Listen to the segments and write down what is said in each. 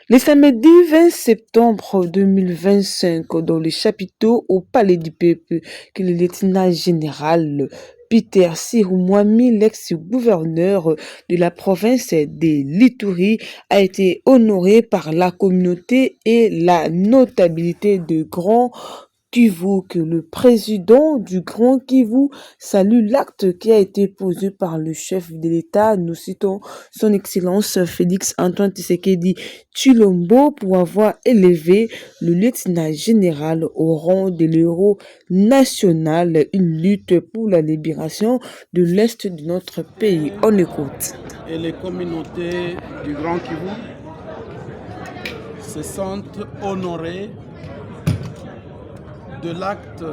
Le samedi 20 septembre 2025, dans les chapiteaux au Palais du Peuple, que le lieutenant général Peter Siroumouami, l'ex-gouverneur de la province de l'Ituri, a été honoré par la communauté et la notabilité de Grand Kivu, que le président du Grand Kivu salue l'acte qui a été posé par le chef de l'État. Nous citons son Excellence Félix Antoine Tshisekedi Tshilombo pour avoir élevé le lieutenant général au rang de l'héros national, une lutte pour la libération de l'Est de notre pays. On écoute. Et les communautés du Grand Kivu se sentent honorées de l'acte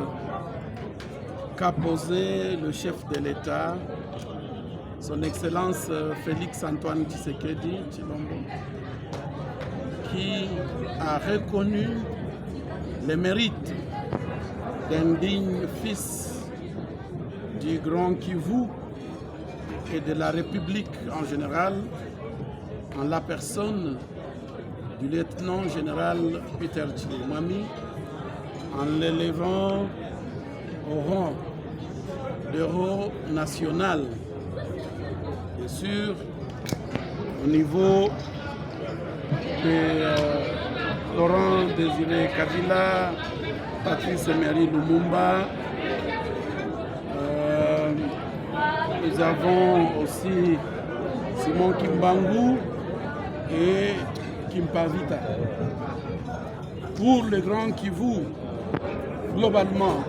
qu'a posé le chef de l'État, son Excellence Félix Antoine Tshisekedi Tshilombo, qui a reconnu les mérites d'un digne fils du Grand Kivu et de la République en général, en la personne du lieutenant général Peter Siroumouami, en l'élevant au rang d'héros national. Bien sûr, au niveau de Laurent Désiré Kabila, Patrice Emery Lumumba, nous avons aussi Simon Kimbangu et Kimpavita. Pour le Grand Kivu, globalement,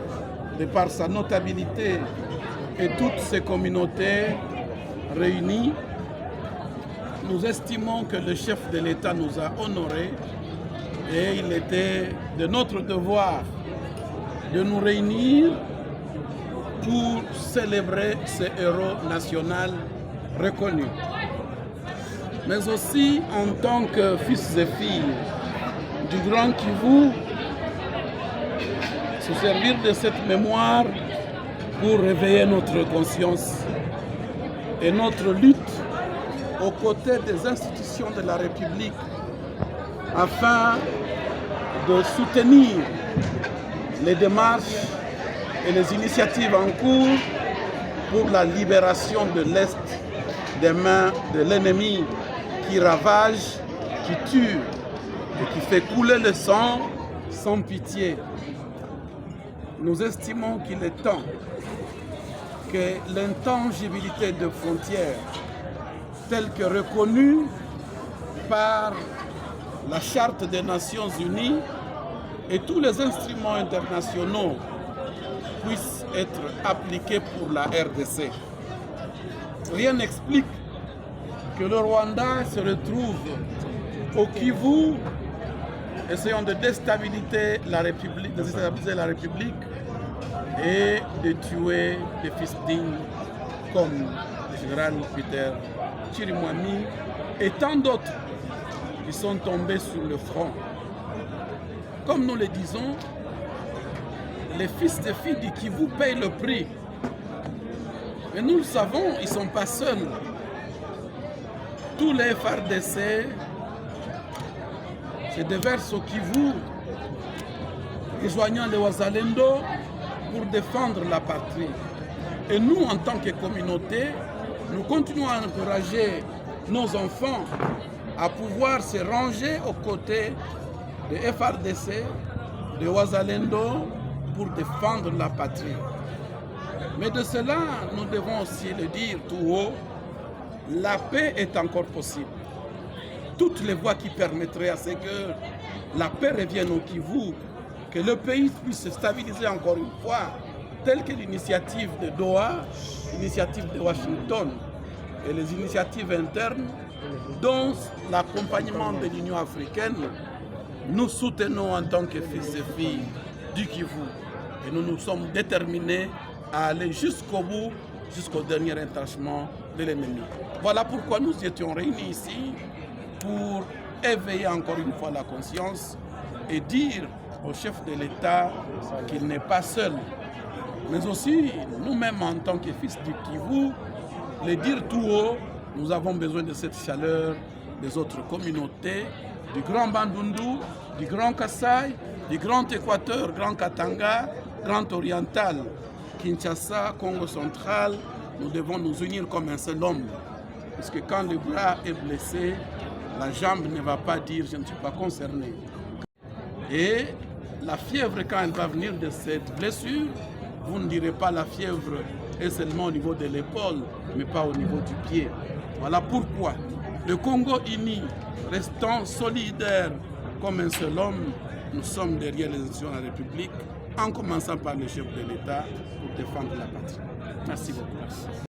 de par sa notabilité et toutes ses communautés réunies, nous estimons que le chef de l'État nous a honorés et il était de notre devoir de nous réunir pour célébrer ce héros national reconnu. Mais aussi en tant que fils et filles du Grand Kivu, se servir de cette mémoire pour réveiller notre conscience et notre lutte aux côtés des institutions de la République afin de soutenir les démarches et les initiatives en cours pour la libération de l'Est des mains de l'ennemi qui ravage, qui tue et qui fait couler le sang sans pitié. Nous estimons qu'il est temps que l'intangibilité de frontières telle que reconnue par la Charte des Nations Unies et tous les instruments internationaux puissent être appliqués pour la RDC. Rien n'explique que le Rwanda se retrouve au Kivu, essayant de déstabiliser la République et de tuer des fils dignes comme le général Peter Siroumouami et tant d'autres qui sont tombés sur le front. Comme nous le disons, les fils et filles du Kivu payent le prix. Mais nous le savons, ils ne sont pas seuls. Tous les FARDC se déversent au Kivu, rejoignant les Wazalendo pour défendre la patrie. Et nous, en tant que communauté, nous continuons à encourager nos enfants à pouvoir se ranger aux côtés des FARDC, des Wazalendo, pour défendre la patrie. Mais de cela, nous devons aussi le dire tout haut, la paix est encore possible. Toutes les voies qui permettraient à ce que la paix revienne au Kivu, que le pays puisse se stabiliser encore une fois, telle que l'initiative de Doha, l'initiative de Washington et les initiatives internes, dont l'accompagnement de l'Union africaine, nous soutenons en tant que fils et filles du Kivu. Et nous nous sommes déterminés à aller jusqu'au bout, jusqu'au dernier retranchement de l'ennemi. Voilà pourquoi nous étions réunis ici pour éveiller encore une fois la conscience et dire au chef de l'État qu'il n'est pas seul. Mais aussi, nous-mêmes en tant que fils du Kivu, le dire tout haut, nous avons besoin de cette chaleur des autres communautés du Grand Bandundu, du Grand Kasaï, du Grand Équateur, Grand Katanga, Grand Oriental, Kinshasa, Congo central. Nous devons nous unir comme un seul homme. Parce que quand le bras est blessé, la jambe ne va pas dire « je ne suis pas concerné ». Et la fièvre, quand elle va venir de cette blessure, vous ne direz pas la fièvre est seulement au niveau de l'épaule, mais pas au niveau du pied. Voilà pourquoi le Congo uni, restant solidaire comme un seul homme, nous sommes derrière les institutions de la République, en commençant par le chef de l'État, pour défendre la patrie. Merci beaucoup.